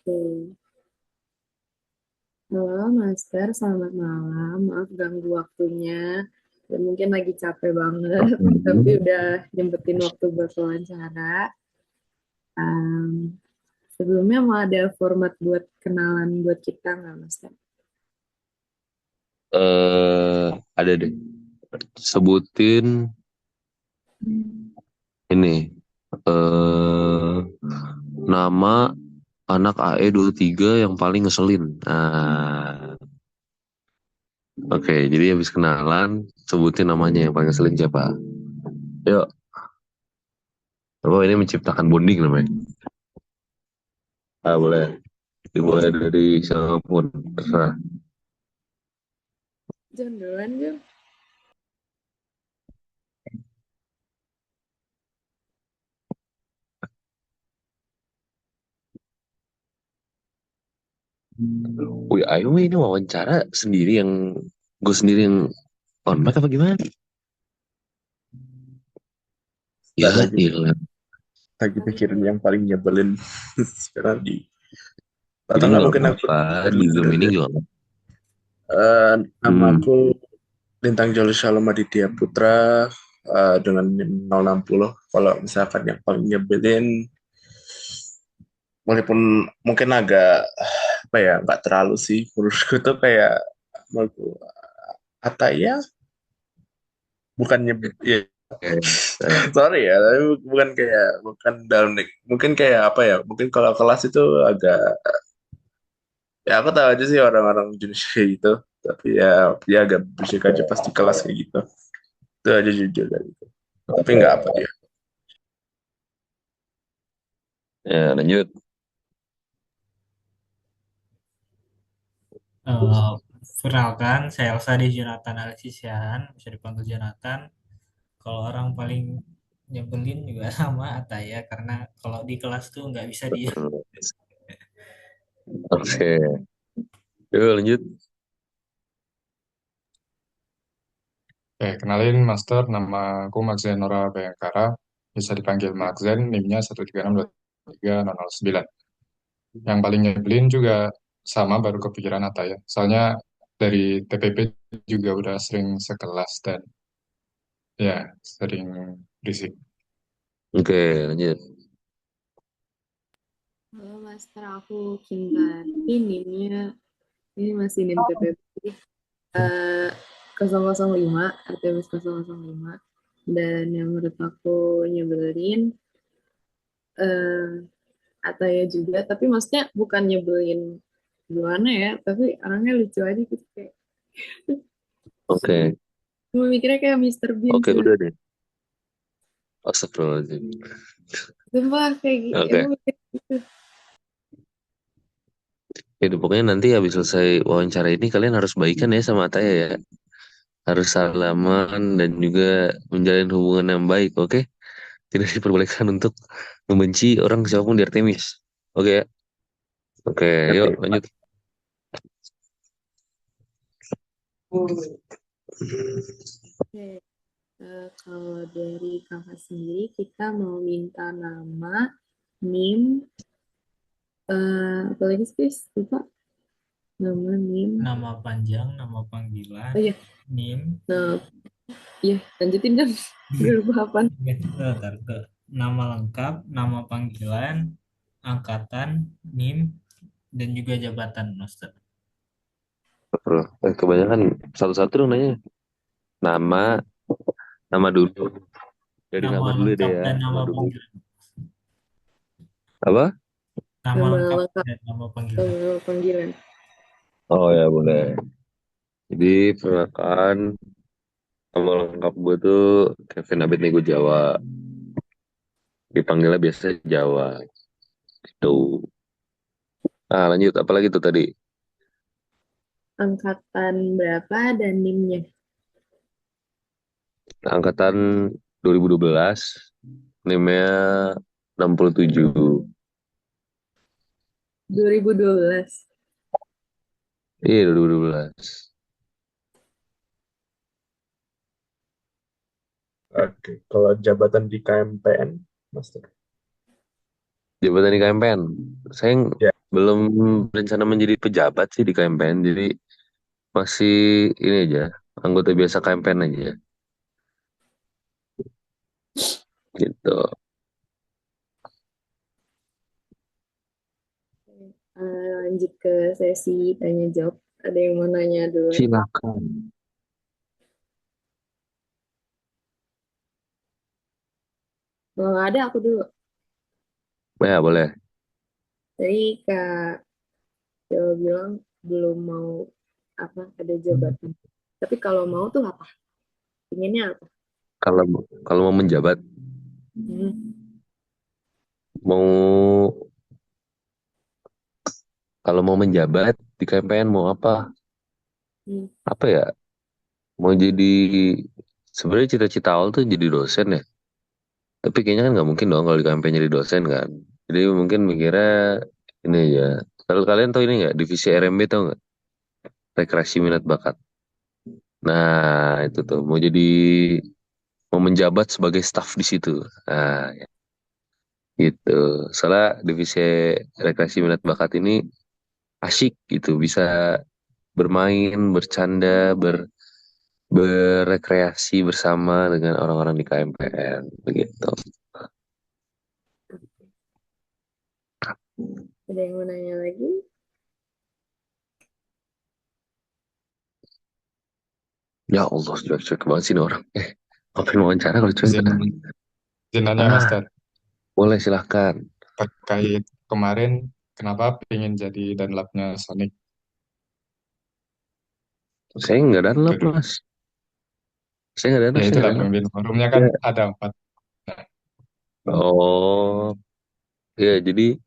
Oke. Halo, Master. Selamat malam. Maaf ganggu waktunya. Dan mungkin lagi capek banget, tapi Hmm. udah nyempetin waktu buat wawancara. Em, Sebelumnya mau ada format buat kenalan buat kita nggak, Master? eh ada deh. Sebutin ini nama anak AE 3 yang paling ngeselin. Nah, oke. Jadi habis kenalan, sebutin namanya yang paling ngeselin siapa? Yuk. Oh, ini menciptakan bonding namanya. Ah, boleh. Dimulai dari siapapun. Terserah. Jangan duluan, Jam. Wih, ayo ini wawancara sendiri yang gue sendiri yang on mic apa gimana? Dan Ya, iya. lagi pikirin yang paling nyebelin sekarang di atau Jadi nggak nggak mungkin aku apa-apa di Zoom ini aja. juga. Nggak apa-apa. Nama Hmm. aku Lintang Jolly Shalom Aditya Putra, dengan NIM 060. Kalau misalkan yang paling nyebelin, walaupun mungkin agak apa ya, nggak terlalu sih menurutku tuh kayak menurutku Ataya bukan nyebelin ya. Oke. Eh, Sorry ya, tapi bukan dalam mungkin kayak apa ya, mungkin kalau kelas itu agak, ya aku tahu aja sih orang-orang jenis kayak gitu, tapi ya dia agak berisik aja pasti kelas kayak gitu. Itu aja jujur dari itu, tapi nggak apa dia. Ya, lanjut. Eh, Perkenalkan, saya Elsa di Jonathan Alexisian, bisa dipanggil Jonathan. Kalau orang paling nyebelin juga sama Ataya, karena kalau di kelas tuh nggak bisa dia. Oke. Yuk, lanjut. Oke, kenalin Master, nama aku Maxzen Nora Bayangkara, bisa dipanggil Maxzen, NIM-nya 136230009. Yang paling nyebelin juga sama, baru kepikiran Atta ya. Soalnya dari TPP juga udah sering sekelas dan ya sering berisik. Oke, lanjut. Halo, Master. Aku Kintari. Ini masih NIM TPP. Eh, 005, RTBS 005. Dan yang menurut aku nyebelin, eh, atau ya juga, tapi maksudnya bukan nyebelin gimana ya, tapi orangnya lucu aja gitu kayak Oke. cuma mikirnya kayak Mister Bean Oke, sih. udah deh. Astagfirullahaladzim. Sumpah kayak gitu, Oke. emang mikir gitu. Ya, pokoknya nanti habis selesai wawancara ini kalian harus baikan ya sama Ataya ya. Harus salaman dan juga menjalin hubungan yang baik, oke? Tidak diperbolehkan untuk membenci orang siapapun di Artemis. Oke ya? Oke, yuk Oke. lanjut. Oke, kalau dari kakak sendiri kita mau minta nama, NIM, apalagi sih lupa, nama, NIM. Nama panjang, nama panggilan, Oh iya, NIM, nah iya lanjutin dong. Udah lupa apa. bentar, nama lengkap, nama panggilan, angkatan, NIM, dan juga jabatan, Master. Bro, kebanyakan satu-satu dong nanya. Nama, nama dulu. Dari Nama nama dulu deh lengkap ya, dan nama nama dulu. panggilan. Apa? Nama Nama lengkap lengkap dan nama atau panggilan. nama panggilan. Oh ya boleh. Jadi perkenalkan nama lengkap gue tuh Kevin Abednego Jawa. Dipanggilnya biasa Jawa. Gitu. Nah lanjut, apa lagi tuh tadi? Angkatan berapa dan NIM-nya? Angkatan 2012, NIM-nya 67. 2012. Iya, 2012. Oke, kalau jabatan di KMPN, Master. Jabatan di KMPN. Saya Ya. belum berencana menjadi pejabat sih di KMPN, jadi masih ini aja, anggota biasa KMPN aja gitu. Lanjut ke sesi tanya jawab. Ada yang mau nanya duluan? Silakan. Kalau nggak ada, aku dulu. Ya boleh. Tadi Kak Del bilang belum mau apa ada jabatan. Tapi kalau mau tuh apa? Inginnya apa? Kalau kalau mau menjabat, Hmm. mau kalau mau menjabat di KMPN mau apa? Hmm. Apa ya? Mau jadi sebenarnya cita-cita awal tuh jadi dosen ya. Tapi kayaknya kan nggak mungkin dong kalau di KMPN jadi dosen kan. Jadi mungkin mikirnya ini ya. Kalau kalian tahu ini nggak divisi RMB tahu nggak? Rekreasi minat bakat. Nah itu tuh mau menjabat sebagai staf di situ. Nah gitu. Soalnya divisi rekreasi minat bakat ini asyik gitu, bisa bermain, bercanda, berrekreasi bersama dengan orang-orang di KMPN begitu. Ada yang mau nanya lagi? Ya Allah, cuek-cuek banget sih ini orang. Ngapain wawancara kalau cuek? Izin, izin nanya Mas Ah, Ted, boleh silahkan. terkait kemarin kenapa pengen jadi Danlabnya Sonic? Saya nggak Itu danlap, dulu. Mas. Ya Saya itulah nggak danlap. pemimpin forumnya kan Ya. ada 4. Nah, Oh, ya jadi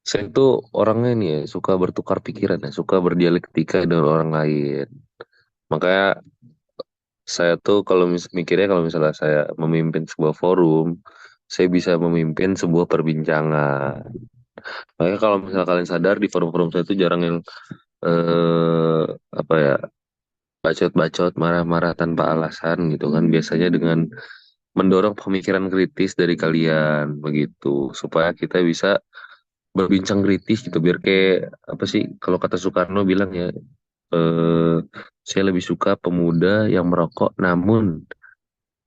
saya tuh orangnya nih ya, suka bertukar pikiran ya, suka berdialektika dengan orang lain. Makanya saya tuh kalau mikirnya kalau misalnya saya memimpin sebuah forum, saya bisa memimpin sebuah perbincangan. Makanya kalau misalnya kalian sadar di forum-forum saya tuh jarang yang eh apa ya bacot-bacot, marah-marah tanpa alasan gitu kan. Biasanya dengan mendorong pemikiran kritis dari kalian begitu, supaya kita bisa berbincang kritis gitu. Biar kayak apa sih kalau kata Soekarno bilang ya, eh saya lebih suka pemuda yang merokok namun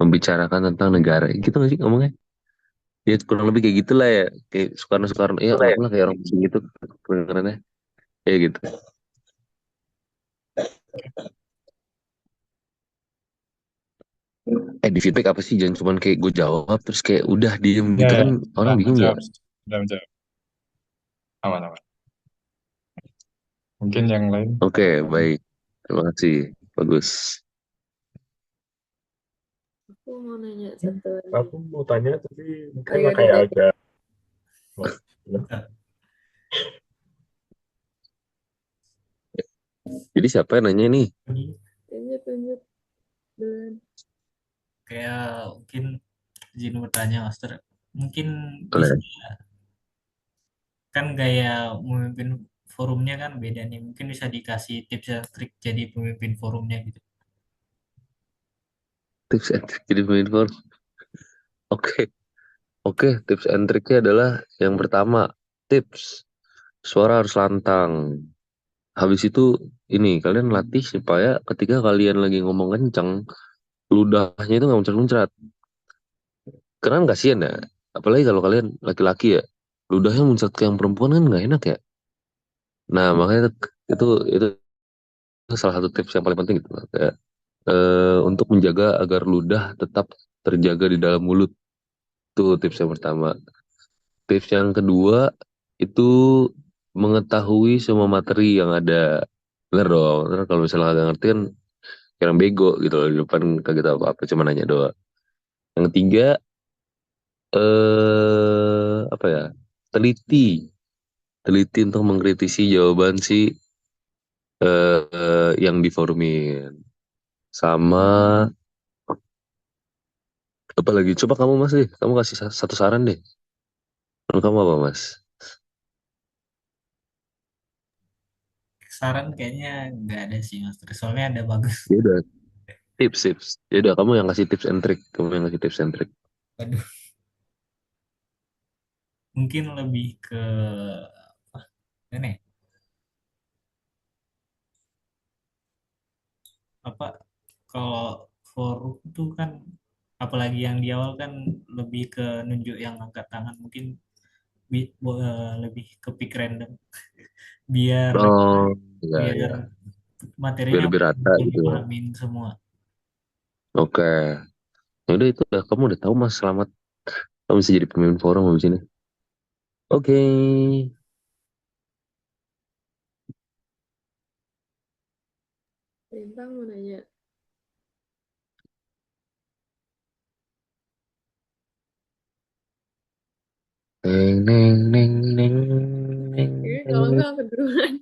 membicarakan tentang negara. Gitu nggak sih ngomongnya? Ya kurang lebih kayak gitulah ya. Kayak Soekarno ya ngomonglah kayak orang pusing gitu kedengarannya. Ya gitu. Di feedback apa sih? Jangan cuman kayak gue jawab terus kayak udah diem ya, gitu ya, kan orang sudah bingung ya. menjawab, sudah menjawab. Aman, aman. Mungkin yang lain. Oke, baik. Terima kasih. Bagus. Aku mau nanya satu lagi. Aku mau tanya tapi Oh mungkin ya udah kayak deh. agak Jadi siapa yang nanya nih? Lanjut, lanjut. Dan Kayak mungkin izin bertanya Master, mungkin bisa Boleh. kan gaya memimpin forumnya kan beda nih, mungkin bisa dikasih tips dan trik jadi pemimpin forumnya gitu. Tips and trick jadi pemimpin. Oke, oke. Tips and triknya adalah yang pertama, tips suara harus lantang. Habis itu ini kalian latih supaya ketika kalian lagi ngomong kencang, ludahnya itu nggak muncrat-muncrat. Karena kan kasihan ya. Apalagi kalau kalian laki-laki ya, ludahnya muncrat ke yang perempuan kan nggak enak ya. Nah makanya itu salah satu tips yang paling penting gitu. Kayak, untuk menjaga agar ludah tetap terjaga di dalam mulut. Itu tips yang pertama. Tips yang kedua itu mengetahui semua materi yang ada. Bener dong. Ntar kalau misalnya nggak ngerti kan kira bego gitu loh di depan kagak tahu apa-apa cuma nanya doang. Yang ketiga apa ya? Teliti, teliti untuk mengkritisi jawaban si yang diforumin. Sama apa lagi? Coba kamu Mas deh, kamu kasih satu saran deh. Menurut kamu apa Mas? Saran kayaknya nggak ada sih Master, soalnya ada bagus. Ya udah, tips. Ya udah, kamu yang kasih tips and trick. Kamu yang kasih tips and trick. Waduh, mungkin lebih ke Ini apa kalau forum tuh kan apalagi yang di awal kan lebih ke nunjuk yang angkat tangan mungkin lebih ke pick random biar Oh, ya, biar ya. Biar materinya lebih rata mungkin gitu ya. dipahamin semua. Oke. Ya udah itu ya. Kamu udah tahu Mas, selamat. Kamu bisa jadi pemimpin forum habis ini. Oke. Bintang mau nanya. Neng, neng, neng, neng, neng, Kalau neng. enggak aku duluan.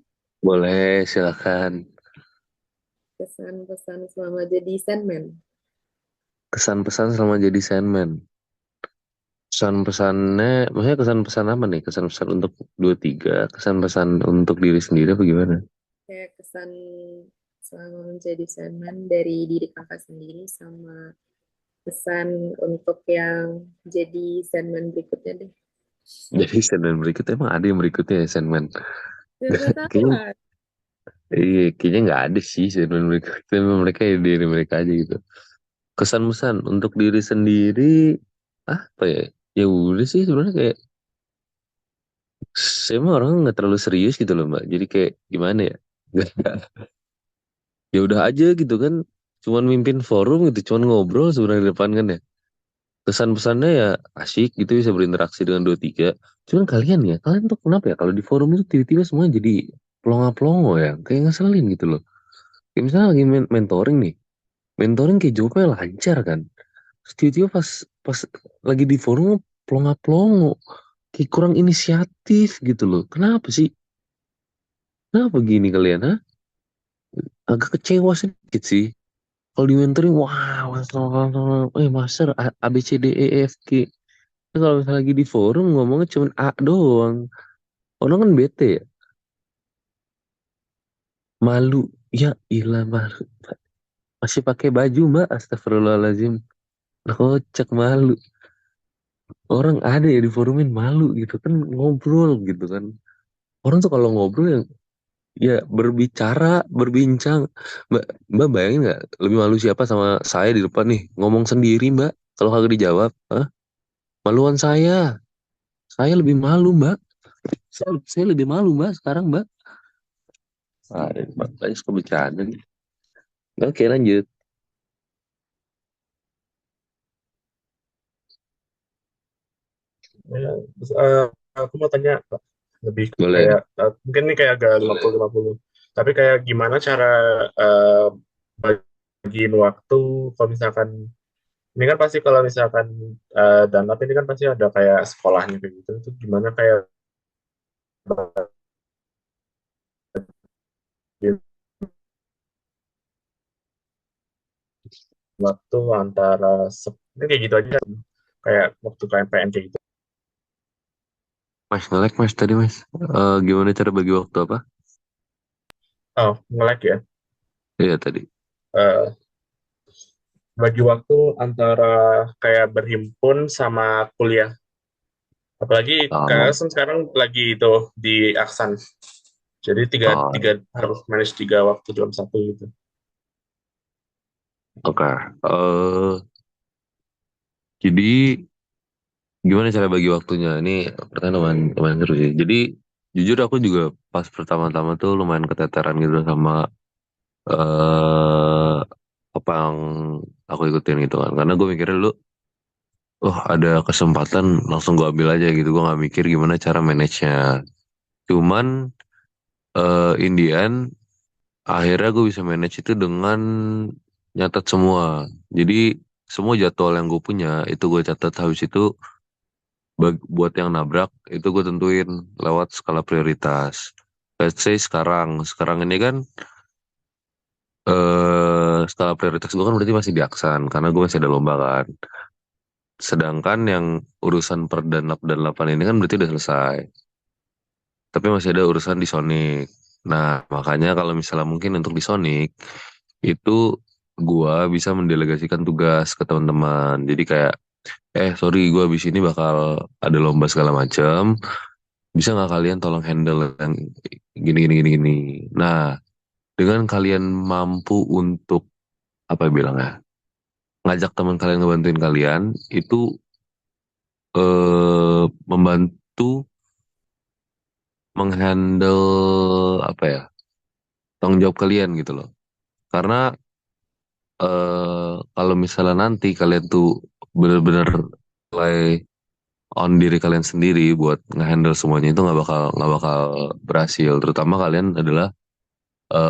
Boleh, silakan. Kesan-pesan selama jadi Sandman. Kesan-pesan selama jadi Sandman. Kesan-pesannya, maksudnya kesan-pesan apa nih? Kesan-pesan untuk dua tiga, kesan-pesan untuk diri sendiri apa gimana? Kayak kesan selama menjadi Sandman dari diri kakak sendiri sama kesan untuk yang jadi Sandman berikutnya deh. Jadi Sandman berikutnya emang ada yang berikutnya ya Sandman? Siapa tahu Kayaknya, lah. iya, kayaknya nggak ada sih Sandman berikutnya. Emang mereka ya diri mereka aja gitu. Kesan-pesan untuk diri sendiri, apa ya? Ya udah sih sebenarnya kayak, saya mah orang nggak terlalu serius gitu loh Mbak. Jadi kayak gimana ya? Nggak, ya udah aja gitu kan. Cuman mimpin forum gitu, cuman ngobrol sebenarnya di depan kan ya. Kesan-pesannya ya asik gitu bisa berinteraksi dengan dua tiga. Cuman kalian tuh kenapa ya kalau di forum itu tiba-tiba semua jadi pelongo-pelongo ya, kayak ngeselin gitu loh. Kayak misalnya lagi mentoring nih, mentoring kayak jawabnya lancar kan. Terus tiba-tiba pas pas lagi di forum pelongo-pelongo, kayak kurang inisiatif gitu loh. Kenapa sih? Kenapa gini kalian, ha? Agak kecewa sedikit sih. Kalau di mentoring, wow, master A B C D E F G. Nah, kalau misalnya lagi di forum ngomongnya cuma A doang. Orang kan bete ya. Malu. Ya ilah malu. Masih pakai baju mbak. Astagfirullahaladzim. Kocak malu. Orang ada ya di forumin malu gitu kan. Ngobrol gitu kan. Orang tuh kalau ngobrol yang ya berbicara, berbincang. Mbak, mbak bayangin nggak lebih malu siapa sama saya di depan nih. Ngomong sendiri mbak. Kalau kagak dijawab. Hah? Maluan saya. Saya lebih malu mbak. Saya lebih malu mbak sekarang mbak. Ada mbak. Banyak suka bercanda nih. Oke lanjut. Ya, terus, aku mau tanya Pak, lebih Boleh. kayak mungkin ini kayak agak 50-50. Tapi kayak gimana cara eh, bagiin waktu kalau misalkan ini kan pasti kalau misalkan Danlap ini kan pasti ada kayak sekolahnya kayak gitu. Itu gimana kayak bagiin waktu antara ini kayak gitu aja kayak waktu KMPN kayak gitu. Mas nge-lag mas tadi mas. Gimana cara bagi waktu apa? Oh, nge-lag ya. Iya tadi. Eh, Bagi waktu antara kayak berhimpun sama kuliah. Apalagi Oh, KS kan sekarang lagi itu di Aksan. Jadi tiga, oh, tiga harus manage tiga waktu dalam satu gitu. oke. Jadi gimana cara bagi waktunya? Ini pertanyaan lumayan, lumayan seru sih. Jadi jujur aku juga pas pertama-tama tuh lumayan keteteran gitu sama eh apa yang aku ikutin gitu kan. Karena gue mikirnya dulu, oh ada kesempatan langsung gue ambil aja gitu. Gue nggak mikir gimana cara manage-nya. Cuman in the end akhirnya gue bisa manage itu dengan nyatat semua. Jadi semua jadwal yang gue punya itu gue catat, habis itu buat yang nabrak itu gue tentuin lewat skala prioritas. Let's say sekarang ini kan skala prioritas gue kan berarti masih di Aksan karena gue masih ada lomba kan. Sedangkan yang urusan per dan 8 ini kan berarti udah selesai. Tapi masih ada urusan di Sonic. Nah, makanya kalau misalnya mungkin untuk di Sonic itu gua bisa mendelegasikan tugas ke teman-teman. Jadi kayak, sorry gua habis ini bakal ada lomba segala macam. bisa nggak kalian tolong handle yang gini gini gini gini. Nah, dengan kalian mampu untuk apa ya bilangnya, ngajak teman kalian ngebantuin kalian, itu membantu menghandle apa ya, tanggung jawab kalian gitu loh. Karena kalau misalnya nanti kalian tuh bener-bener mulai on diri kalian sendiri buat ngehandle semuanya, itu nggak bakal berhasil. Terutama kalian adalah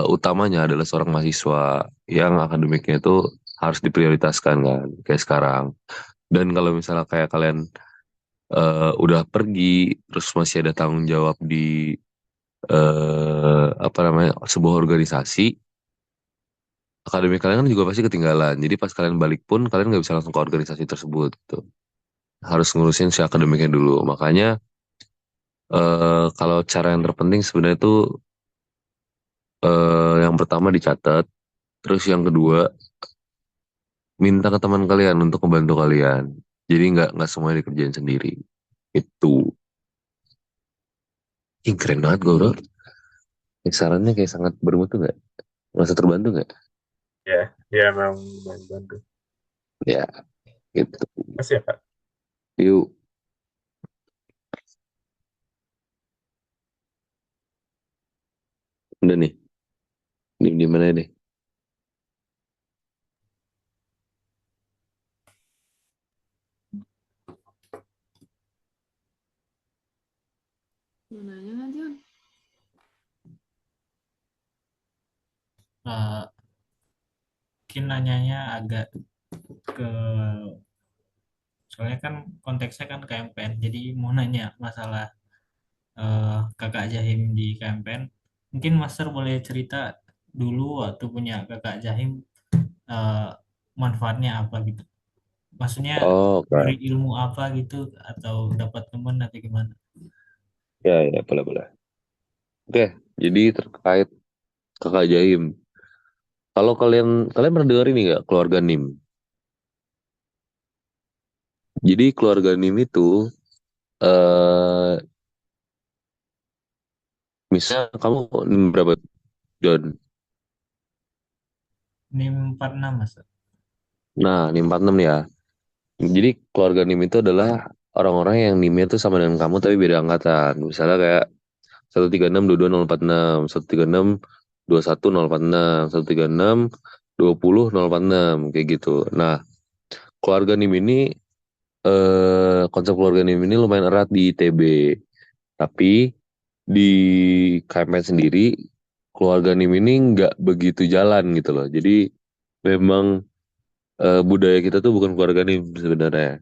utamanya adalah seorang mahasiswa yang akademiknya itu harus diprioritaskan kan kayak sekarang. Dan kalau misalnya kayak kalian udah pergi terus masih ada tanggung jawab di apa namanya, sebuah organisasi, akademik kalian kan juga pasti ketinggalan. Jadi pas kalian balik pun kalian nggak bisa langsung ke organisasi tersebut gitu. Harus ngurusin si akademiknya dulu. Makanya kalau cara yang terpenting sebenarnya itu yang pertama dicatat, terus yang kedua minta ke teman kalian untuk membantu kalian. Jadi nggak semuanya dikerjain sendiri. Itu. Ih, keren banget gue bro. Ini sarannya kayak sangat bermutu nggak? Merasa terbantu nggak? Ya, ya memang bantu. Ya, gitu. Masih ya Kak? Yuk, udah nih. Di mana deh? Mau nanya nggak, Jon? Eh, Mungkin nanyanya agak ke, soalnya kan konteksnya kan KMPN, jadi mau nanya masalah kakak Jahim di KMPN. Mungkin Master boleh cerita dulu waktu punya kakak Jahim, eh, manfaatnya apa gitu. Maksudnya Oh, beri oke. ilmu apa gitu, atau dapat teman atau gimana. Ya, ya, boleh, boleh. Oke, jadi terkait kakak Jaim. Kalau kalian kalian pernah dengar ini nggak, keluarga Nim? Jadi keluarga Nim itu, eh misal kamu Nim berapa, John? NIM 46 Mas. Nah, Nim 46 ya. Jadi keluarga Nim itu adalah orang-orang yang Nimnya itu sama dengan kamu tapi beda angkatan. Misalnya kayak 136 22046, 136 21046, 136 20046 kayak gitu. Nah, keluarga Nim ini, konsep keluarga Nim ini lumayan erat di ITB. Tapi di KMN sendiri, keluarga Nim ini nggak begitu jalan gitu loh. Jadi memang budaya kita tuh bukan keluarga Nim sebenarnya.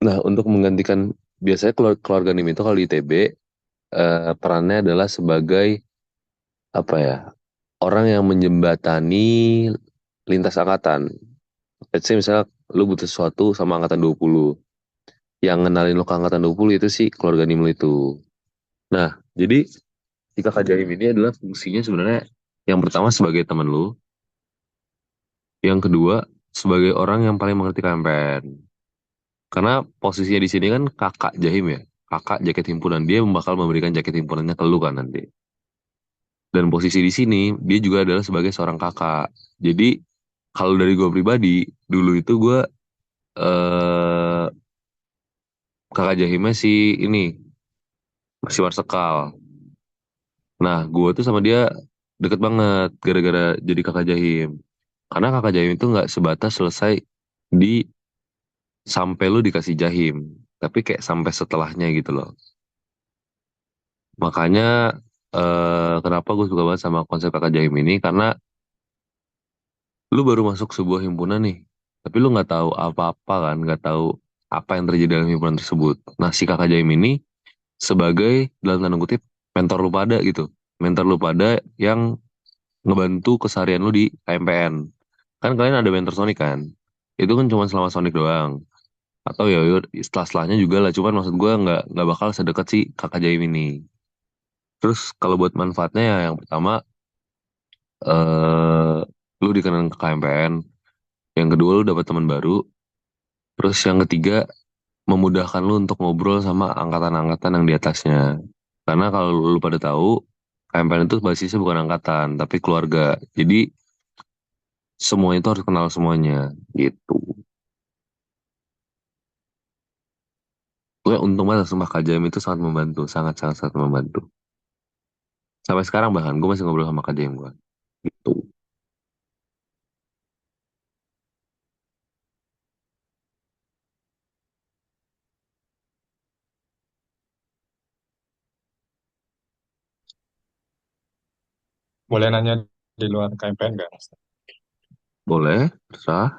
Nah, untuk menggantikan, biasanya keluarga Nim itu kalau di ITB, perannya adalah sebagai apa ya, orang yang menjembatani lintas angkatan. Let's say misalnya lu butuh sesuatu sama angkatan 20. Yang ngenalin lu ke angkatan 20 itu sih keluarga Nim lu itu. Nah, jadi si kakak Jahim ini adalah fungsinya sebenarnya yang pertama sebagai teman lu, yang kedua sebagai orang yang paling mengerti KMPN. Karena posisinya di sini kan kakak Jahim ya, kakak jaket himpunan, dia bakal memberikan jaket himpunannya ke lu kan nanti. Dan posisi di sini dia juga adalah sebagai seorang kakak. Jadi kalau dari gue pribadi, dulu itu gue eh kakak Jahimnya sih ini masih Marsekal. Nah, gue tuh sama dia deket banget gara-gara jadi kakak Jahim. Karena kakak Jahim itu nggak sebatas selesai di sampai lu dikasih Jahim, tapi kayak sampai setelahnya gitu loh. Makanya kenapa gue suka banget sama konsep kakak Jahim ini, karena lu baru masuk sebuah himpunan nih, tapi lu nggak tahu apa-apa kan, nggak tahu apa yang terjadi dalam himpunan tersebut. Nah, si kakak Jahim ini sebagai dalam tanda kutip mentor lu pada gitu, mentor lu pada yang ngebantu keseharian lu di KMPN. Kan kalian ada mentor Sonic kan? Itu kan cuma selama Sonic doang. Atau ya yuk, setelah-setelahnya juga lah. Cuman maksud gue nggak bakal sedekat si kakak Jaim ini. Terus kalau buat manfaatnya ya, yang pertama, eh lu dikenal ke KMPN. Yang kedua lu dapat teman baru. Terus yang ketiga, memudahkan lu untuk ngobrol sama angkatan-angkatan yang di atasnya. Karena kalau lu pada tahu, KMPN itu basisnya bukan angkatan, tapi keluarga. Jadi semua itu harus kenal semuanya, gitu. Gue untung banget sumpah KJM itu sangat membantu, sangat sangat membantu. Sampai sekarang bahkan gue masih ngobrol sama KJM gue, gitu. Boleh nanya di luar KMPN nggak, Mas? Boleh, terserah.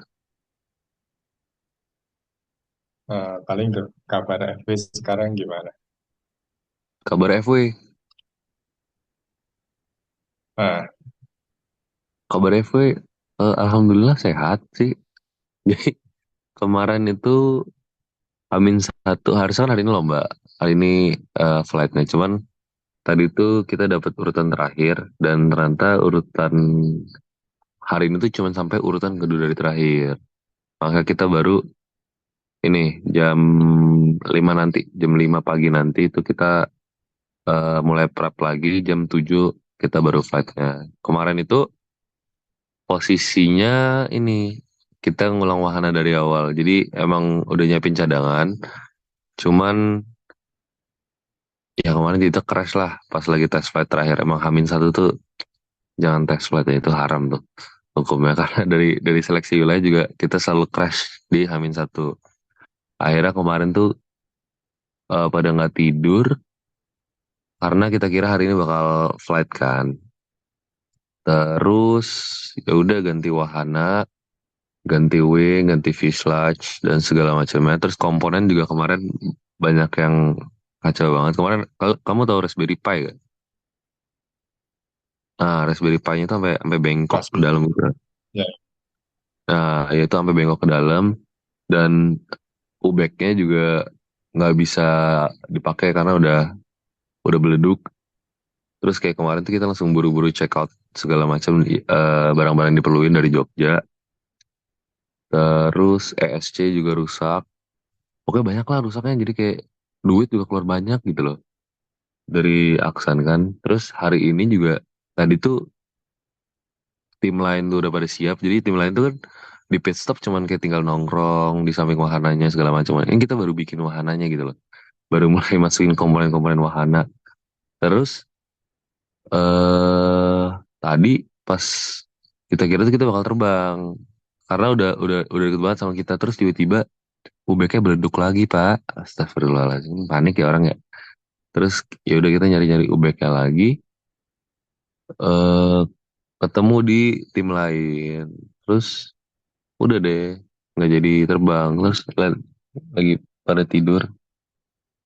Paling kabar FW sekarang gimana? Kabar FW, Nah, kabar FW, alhamdulillah sehat sih. Jadi kemarin itu Amin 1, harusnya kan hari ini lomba, hari ini flightnya. Cuman tadi tuh kita dapat urutan terakhir dan ternyata urutan hari ini tuh cuman sampai urutan kedua dari terakhir. Maka kita baru ini jam 5 pagi nanti itu kita mulai prep lagi jam 7 kita baru flightnya. Kemarin itu posisinya ini kita ngulang wahana dari awal. Jadi emang udah nyiapin cadangan. Cuman ya kemarin kita crash lah pas lagi tes flight terakhir. Emang Hamin 1 tuh jangan tes flight itu haram tuh hukumnya karena dari seleksi wilayah juga kita selalu crash di Hamin 1. Akhirnya kemarin tuh pada nggak tidur karena kita kira hari ini bakal flight kan. Terus ya udah ganti wahana, ganti wing, ganti fuselage dan segala macamnya. Terus komponen juga kemarin banyak yang kacau banget. Kemarin kamu tahu Raspberry Pi gak? Nah, Raspberry Pi-nya itu sampai sampai bengkok pas ke dalam gitu. ya, Nah, ya itu sampai bengkok ke dalam dan UBEK-nya juga nggak bisa dipakai karena udah beleduk. Terus kayak kemarin tuh kita langsung buru-buru check out segala macam barang-barang yang diperluin dari Jogja. Terus ESC juga rusak. Pokoknya banyak lah rusaknya. Jadi kayak duit juga keluar banyak gitu loh dari Aksan kan. Terus hari ini juga tadi tuh tim lain tuh udah pada siap. Jadi tim lain tuh kan di pit stop cuman kayak tinggal nongkrong di samping wahananya segala macam. Ini kita baru bikin wahananya gitu loh. Baru mulai masukin komponen-komponen wahana. Terus eh tadi pas kita kira tuh kita bakal terbang karena udah deket banget sama kita terus tiba-tiba UBK beleduk lagi Pak. Astagfirullahaladzim, panik ya orang ya. Terus ya udah kita nyari-nyari UBK lagi, eh ketemu di tim lain. Terus udah deh nggak jadi terbang. Terus lagi pada tidur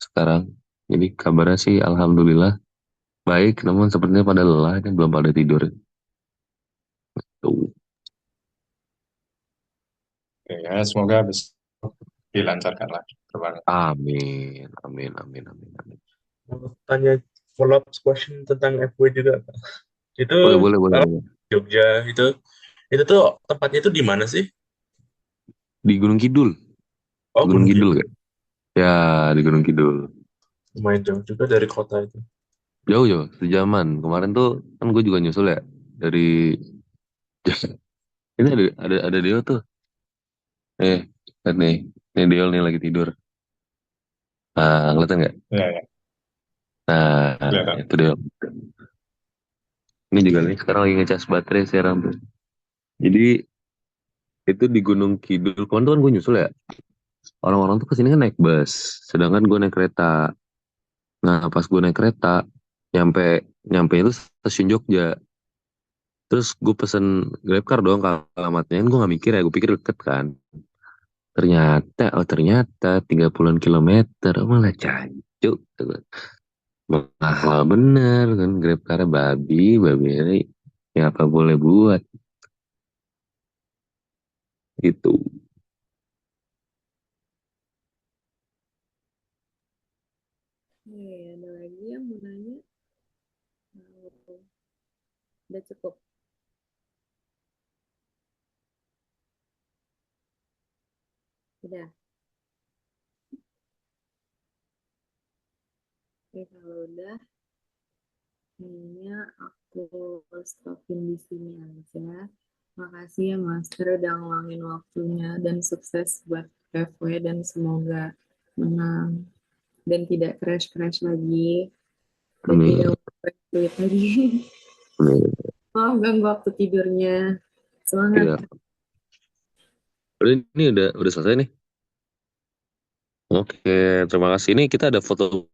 sekarang. Jadi kabarnya sih alhamdulillah baik, namun sepertinya pada lelah dan belum pada tidur. Tuh. ya semoga besok dilancarkan lagi terbang. Amin, amin, amin, amin, amin. Mau tanya follow up question tentang FW juga, Pak. Itu Boleh, boleh, boleh, kalau boleh. Jogja itu tuh tempatnya itu di mana sih? Di Gunung Kidul, Oh, Gunung Gunung Kidul Kidul. kan? Ya, di Gunung Kidul. Lumayan jauh juga dari kota itu. Jauh-jauh, sejaman. Kemarin tuh kan gue juga nyusul ya dari ini ada Deo tuh. Lihat nih, ini Deo nih lagi tidur. Nah, ngeliatin nggak? Ya, ya, Nah, kelihatan. itu Deo. Ini juga nih sekarang lagi ngecas baterai sekarang tuh. Jadi itu di Gunung Kidul. Kemarin tuh kan gue nyusul ya. Orang-orang tuh kesini kan naik bus, sedangkan gue naik kereta. Nah, pas gue naik kereta, nyampe nyampe itu stasiun Jogja. Terus gue pesen Grabcar dong ke alamatnya. Kan gue gak mikir ya, gue pikir deket kan. Ternyata 30-an kilometer. Oh, malah cancuk. Mahal bener kan Grabcar babi ini. Ya apa boleh buat gitu. Ada lagi yang mau nanya? Udah cukup. Udah. Oke, kalau udah, kayaknya aku stopin di sini aja. Makasih ya Master udah ngeluangin waktunya dan sukses buat FW dan semoga menang dan tidak crash-crash lagi dan Amin. tidak duit lagi. Amin. Maaf ganggu waktu tidurnya. Semangat. Iya. Ini udah selesai nih. Oke, terima kasih. Ini kita ada foto